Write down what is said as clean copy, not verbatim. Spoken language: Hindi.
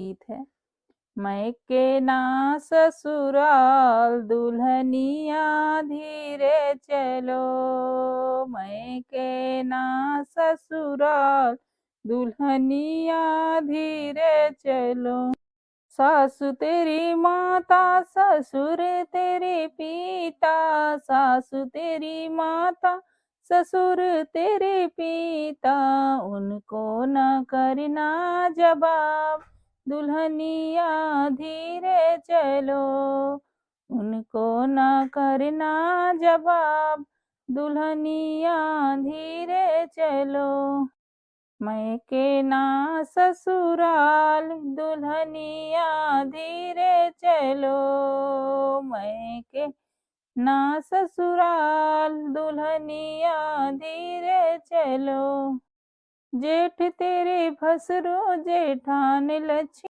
गीत है। मैके ना ससुराल दुल्हनिया धीरे चलो, मैके ना ससुराल दुल्हनिया धीरे चलो। सासु तेरी माता ससुर तेरे पिता, सासु तेरी माता ससुर तेरे पिता, उनको न करना जवाब दुल्हनिया धीरे चलो, उनको न करना जवाब दुल्हनिया धीरे चलो। मैके ना ससुराल दुल्हनिया धीरे चलो, मैके ना ससुराल दुल्हनिया धीरे चलो। जेठ तेरे भसरो जेठान लक्ष्मी